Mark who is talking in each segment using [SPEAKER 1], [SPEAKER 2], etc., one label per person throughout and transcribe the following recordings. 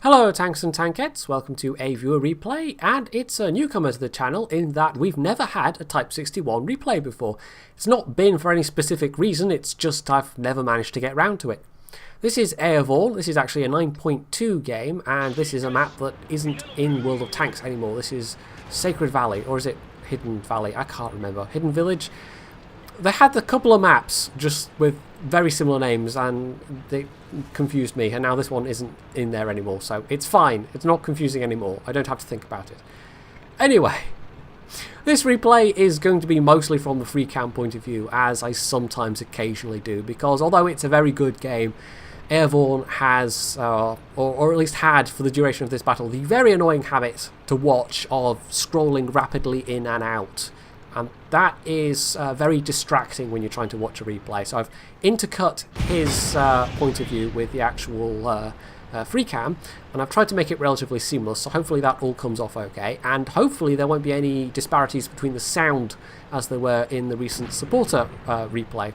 [SPEAKER 1] Hello tanks and tankettes, welcome to a viewer replay, and it's a newcomer to the channel in that we've never had a Type 61 replay before. It's not been for any specific reason, it's just I've never managed to get round to it. This is Aervorn. This is actually a 9.2 game, and this is a map that isn't in World of Tanks anymore. This is Sacred Valley, or is it Hidden Valley? I can't remember. Hidden Village? They had a couple of maps just with very similar names and they confused me, and now this one isn't in there anymore, so it's fine. It's not confusing anymore. I don't have to think about it. Anyway, this replay is going to be mostly from the free cam point of view, as I sometimes occasionally do, because although it's a very good game, Aervorn has, or at least had for the duration of this battle, the very annoying habit to watch of scrolling rapidly in and out. And that is very distracting when you're trying to watch a replay. So I've intercut his point of view with the actual free cam, and I've tried to make it relatively seamless, so hopefully that all comes off okay, and hopefully there won't be any disparities between the sound as there were in the recent supporter replay.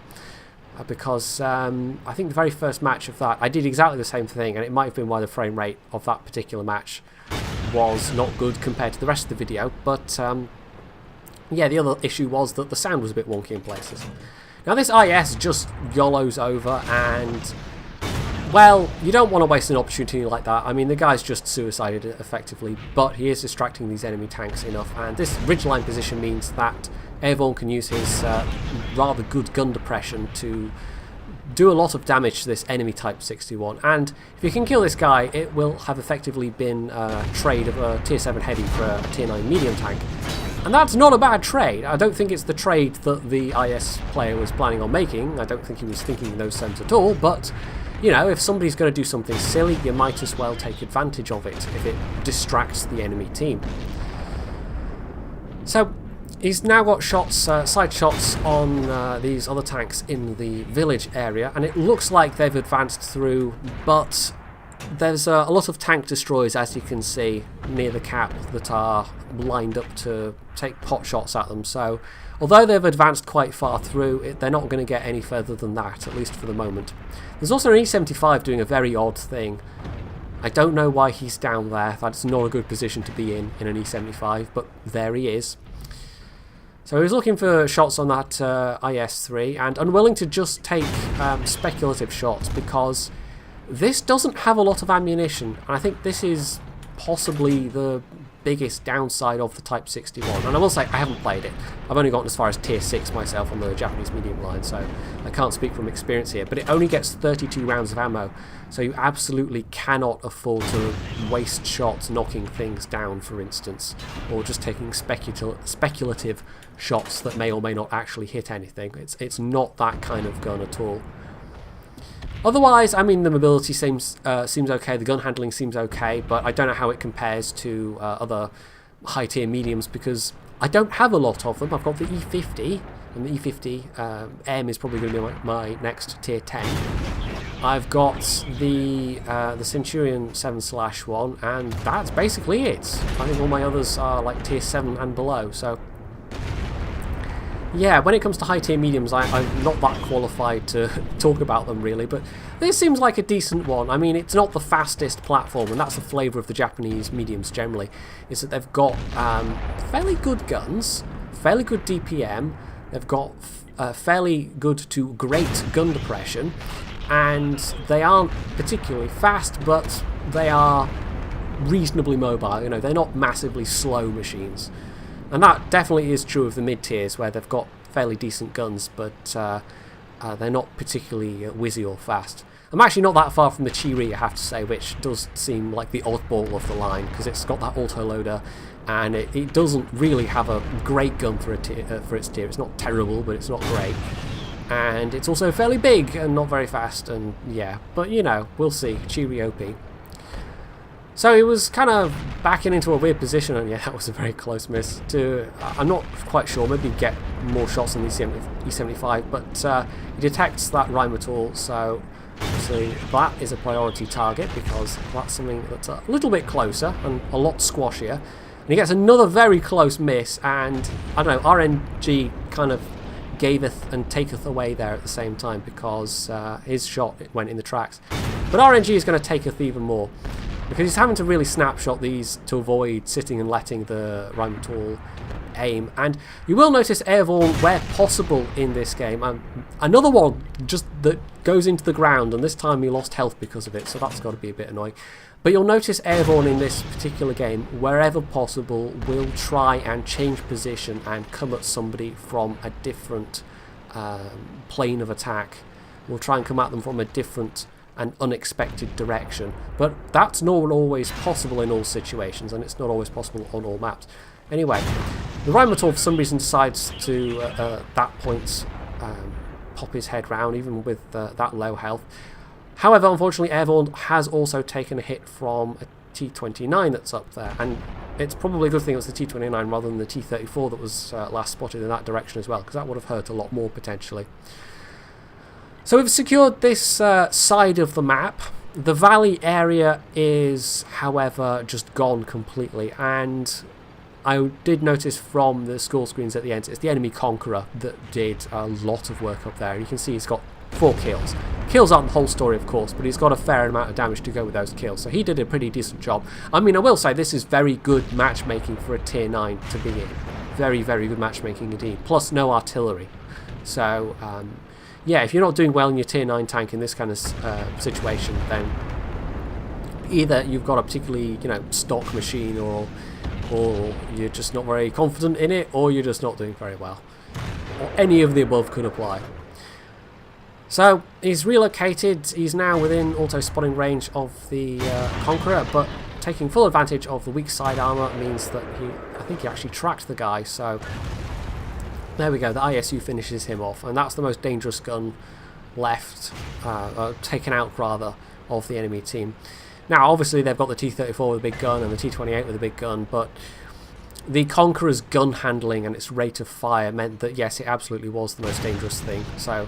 [SPEAKER 1] Because I think the very first match of that, I did exactly the same thing, and it might have been why the frame rate of that particular match was not good compared to the rest of the video, but yeah, the other issue was that the sound was a bit wonky in places. Now this IS just YOLOs over, and well, you don't want to waste an opportunity like that. I mean, the guy's just suicided effectively, but he is distracting these enemy tanks enough, and this ridgeline position means that Aervorn can use his rather good gun depression to do a lot of damage to this enemy Type 61, and if you can kill this guy, it will have effectively been a trade of a tier 7 heavy for a tier 9 medium tank. And that's not a bad trade. I don't think it's the trade that the IS player was planning on making. I don't think he was thinking in those terms at all, but you know, if somebody's going to do something silly, you might as well take advantage of it if it distracts the enemy team. So he's now got shots, side shots on these other tanks in the village area, and it looks like they've advanced through, but there's a lot of tank destroyers, as you can see, near the cap that are lined up to take pot shots at them. So although they've advanced quite far through, they're not going to get any further than that, at least for the moment. There's also an E75 doing a very odd thing. I don't know why he's down there. That's not a good position to be in an E75, but there he is. So he was looking for shots on that IS-3 and unwilling to just take speculative shots, because this doesn't have a lot of ammunition, and I think this is possibly the biggest downside of the Type 61. And I will say, I haven't played it. I've only gotten as far as tier 6 myself on the Japanese medium line, so I can't speak from experience here, but it only gets 32 rounds of ammo, so you absolutely cannot afford to waste shots knocking things down, for instance, or just taking speculative shots that may or may not actually hit anything. It's not that kind of gun at all. Otherwise, I mean, the mobility seems okay, the gun handling seems okay, but I don't know how it compares to other high-tier mediums, because I don't have a lot of them. I've got the E50, and the E50 M is probably going to be my next tier 10. I've got the Centurion 7/1, and that's basically it. I think all my others are like tier 7 and below, so yeah, when it comes to high-tier mediums, I'm not that qualified to talk about them, really, but this seems like a decent one. I mean, it's not the fastest platform, and that's the flavour of the Japanese mediums generally, is that they've got fairly good guns, fairly good DPM, they've got fairly good to great gun depression, and they aren't particularly fast, but they are reasonably mobile. You know, they're not massively slow machines. And that definitely is true of the mid-tiers, where they've got fairly decent guns, but they're not particularly whizzy or fast. I'm actually not that far from the Chiri, I have to say, which does seem like the oddball of the line, because it's got that auto-loader, and it doesn't really have a great gun for its tier. It's not terrible, but it's not great. And it's also fairly big and not very fast, and yeah. But, you know, we'll see. Chiri OP. So he was kind of backing into a weird position, and yeah, that was a very close miss. I'm not quite sure, maybe get more shots on the E75, but he detects that Rheinmetall, so obviously that is a priority target, because that's something that's a little bit closer and a lot squashier. And he gets another very close miss, and I don't know, RNG kind of gaveth and taketh away there at the same time, because his shot went in the tracks. But RNG is going to taketh even more. because he's having to really snapshot these to avoid sitting and letting the Rheinmetall aim. And you will notice Aervorn where possible in this game. Another one just that goes into the ground, and this time he lost health because of it, so that's got to be a bit annoying. But you'll notice Aervorn in this particular game, wherever possible, will try and change position and come at somebody from a different plane of attack. Will try and come at them from a different and unexpected direction. But that's not always possible in all situations, and it's not always possible on all maps. Anyway, the Rheinmetall for some reason decides to, at that point, pop his head round, even with that low health. However, unfortunately, Aervorn has also taken a hit from a T-29 that's up there, and it's probably a good thing it was the T-29 rather than the T-34 that was last spotted in that direction as well, because that would have hurt a lot more potentially. So we've secured this side of the map. The valley area is, however, just gone completely, and I did notice from the score screens at the end, it's the enemy Conqueror that did a lot of work up there. And you can see he's got 4 kills. Kills aren't the whole story, of course, but he's got a fair amount of damage to go with those kills. So he did a pretty decent job. I mean, I will say this is very good matchmaking for a tier 9 to be in. Very, very good matchmaking indeed. Plus no artillery. So, yeah, if you're not doing well in your tier 9 tank in this kind of situation, then either you've got a particularly, stock machine, or you're just not very confident in it, or you're just not doing very well. Or any of the above could apply. So he's relocated. He's now within auto-spotting range of the Conqueror, but taking full advantage of the weak side armor means that I think he actually tracked the guy. So there we go. The ISU finishes him off, and that's the most dangerous gun left, taken out rather, of the enemy team. Now, obviously, they've got the T-34 with a big gun and the T-28 with a big gun, but the Conqueror's gun handling and its rate of fire meant that, yes, it absolutely was the most dangerous thing. So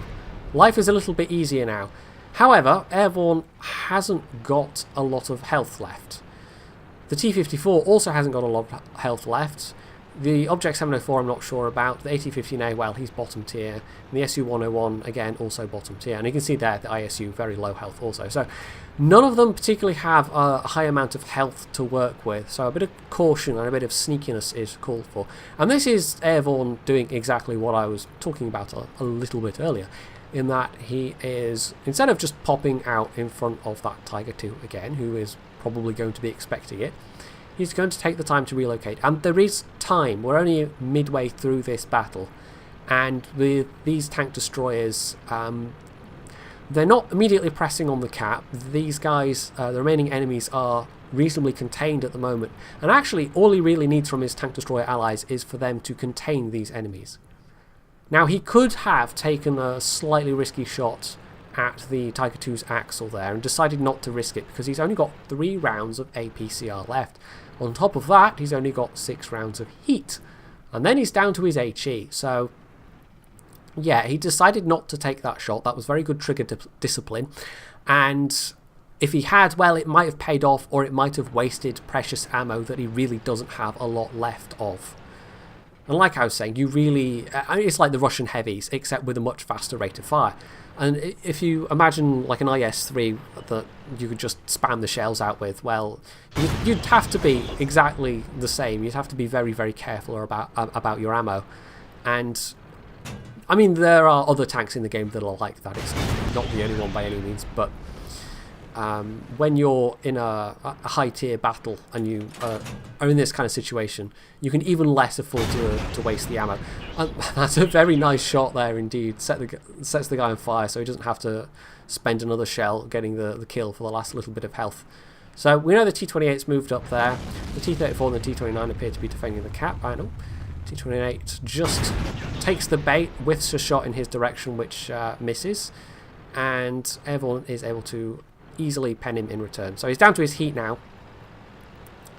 [SPEAKER 1] life is a little bit easier now. However, Aervorn hasn't got a lot of health left. The T-54 also hasn't got a lot of health left. The Object 704 I'm not sure about. The AT-15A, well, he's bottom tier. And the SU-101, again, also bottom tier. And you can see there, the ISU, very low health also. So none of them particularly have a high amount of health to work with. So a bit of caution and a bit of sneakiness is called for. And this is Aervorn doing exactly what I was talking about a little bit earlier, in that he is, instead of just popping out in front of that Tiger II again, who is probably going to be expecting it, he's going to take the time to relocate. And there is time. We're only midway through this battle. And with these tank destroyers, they're not immediately pressing on the cap. These guys, the remaining enemies, are reasonably contained at the moment. And actually, all he really needs from his tank destroyer allies is for them to contain these enemies. Now, he could have taken a slightly risky shot at the Tiger II's axle there and decided not to risk it because he's only got 3 rounds of APCR left. On top of that, he's only got 6 rounds of heat. And then he's down to his HE. So, yeah, he decided not to take that shot. That was very good trigger discipline. And if he had, well, it might have paid off, or it might have wasted precious ammo that he really doesn't have a lot left of. And like I was saying, you really... it's like the Russian heavies, except with a much faster rate of fire. And if you imagine like an IS-3 that you could just spam the shells out with, well, you'd have to be exactly the same. You'd have to be very, very careful about your ammo. And, I mean, there are other tanks in the game that are like that. It's not the only one by any means, but when you're in a high-tier battle and you are in this kind of situation, you can even less afford to waste the ammo. That's a very nice shot there indeed. Sets the guy on fire so he doesn't have to spend another shell getting the kill for the last little bit of health. So we know the T-28's moved up there. The T-34 and the T-29 appear to be defending the cap. I know. T-28 just takes the bait, whiffs a shot in his direction which misses, and Aervorn is able to easily pen him in return. So he's down to his heat now.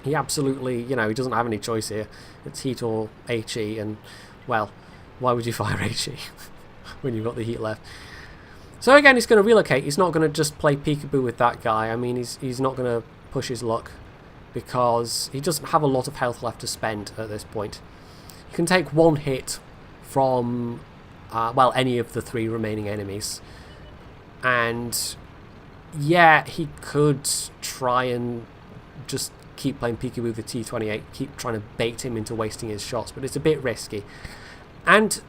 [SPEAKER 1] He absolutely, he doesn't have any choice here. It's heat or HE, and, well, why would you fire HE when you've got the heat left? So again, he's going to relocate. He's not going to just play peekaboo with that guy. I mean, he's not going to push his luck because he doesn't have a lot of health left to spend at this point. He can take 1 hit from, well, any of the 3 remaining enemies. And yeah, he could try and just keep playing peekaboo with the T28, keep trying to bait him into wasting his shots, but it's a bit risky. And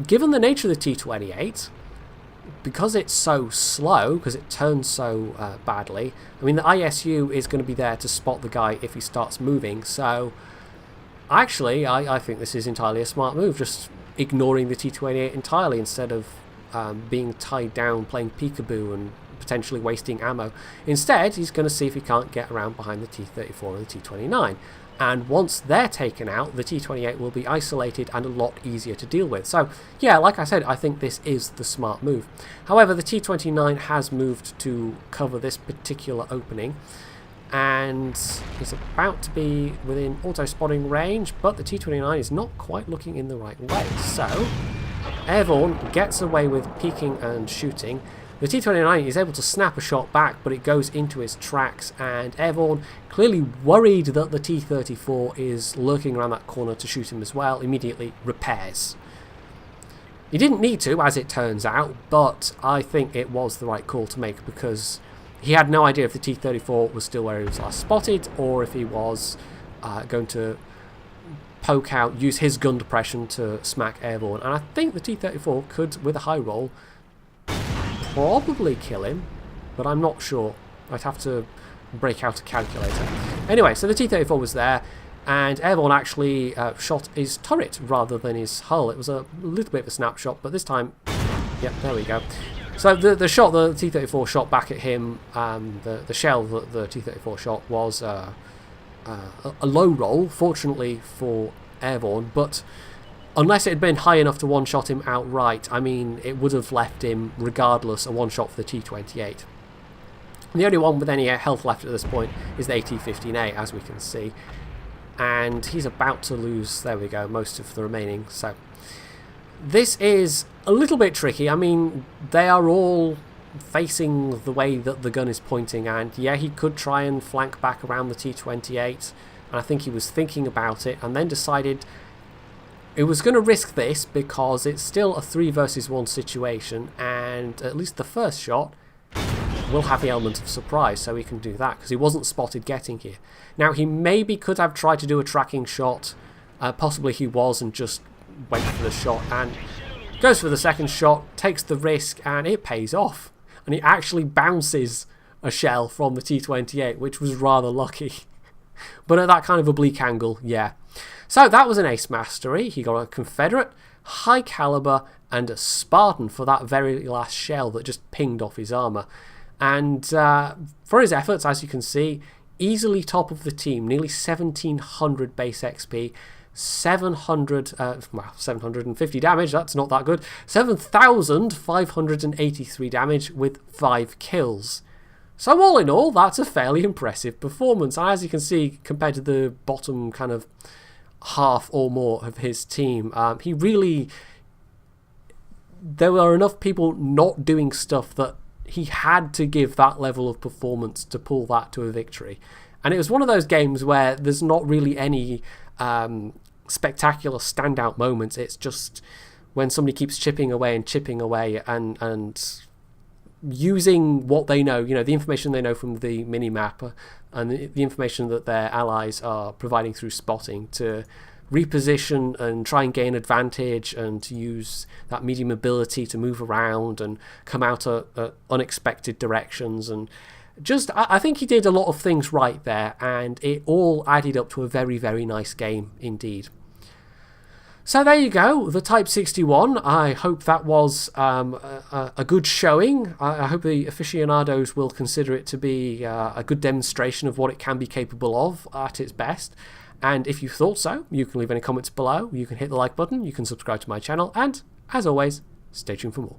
[SPEAKER 1] given the nature of the T28, because it's so slow, because it turns so badly, I mean, the ISU is going to be there to spot the guy if he starts moving, so actually, I think this is entirely a smart move, just ignoring the T28 entirely instead of being tied down playing peekaboo and potentially wasting ammo. Instead, he's going to see if he can't get around behind the T34 and the T29. And once they're taken out, the T28 will be isolated and a lot easier to deal with. So, yeah, like I said, I think this is the smart move. However, the T29 has moved to cover this particular opening, and is about to be within auto-spotting range, but the T29 is not quite looking in the right way. So, Aervorn gets away with peeking and shooting. The T29 is able to snap a shot back, but it goes into his tracks, and Aervorn, clearly worried that the T34 is lurking around that corner to shoot him as well, immediately repairs. He didn't need to, as it turns out, but I think it was the right call to make, because he had no idea if the T34 was still where he was last spotted, or if he was going to poke out, use his gun depression to smack Aervorn. And I think the T34 could, with a high roll, probably kill him, but I'm not sure. I'd have to break out a calculator. Anyway, so the T34 was there, and Aervorn actually shot his turret rather than his hull. It was a little bit of a snapshot, but this time, yep, there we go. So the shot the T34 shot back at him, the shell that the T34 shot was a low roll, fortunately for Aervorn, but unless it had been high enough to one-shot him outright, I mean, it would have left him, regardless, a one-shot for the T28. The only one with any health left at this point is the AT-15A, as we can see. And he's about to lose, there we go, most of the remaining. So this is a little bit tricky. I mean, they are all facing the way that the gun is pointing, and yeah, he could try and flank back around the T28, and I think he was thinking about it, and then decided it was going to risk this because it's still a 3 versus 1 situation, and at least the first shot will have the element of surprise, so he can do that because he wasn't spotted getting here. Now, he maybe could have tried to do a tracking shot, possibly he was, and just waited for the shot, and goes for the second shot, takes the risk, and it pays off. And he actually bounces a shell from the T28, which was rather lucky. But at that kind of oblique angle, yeah. So that was an ace mastery. He got a Confederate, high caliber, and a Spartan for that very last shell that just pinged off his armor. And for his efforts, as you can see, easily top of the team, nearly 1700 base XP, 750 damage, that's not that good, 7,583 damage with 5 kills. So all in all, that's a fairly impressive performance. And as you can see, compared to the bottom kind of half or more of his team, he really, there were enough people not doing stuff that he had to give that level of performance to pull that to a victory. And it was one of those games where there's not really any spectacular standout moments. It's just when somebody keeps chipping away and using what they know, you know, the information they know from the minimap and the information that their allies are providing through spotting to reposition and try and gain advantage, and to use that medium ability to move around and come out at unexpected directions. And just, I think he did a lot of things right there, and it all added up to a very, very nice game indeed. So there you go, the Type 61. I hope that was a good showing. I hope the aficionados will consider it to be a good demonstration of what it can be capable of at its best. And if you thought so, you can leave any comments below, you can hit the like button, you can subscribe to my channel, and as always, stay tuned for more.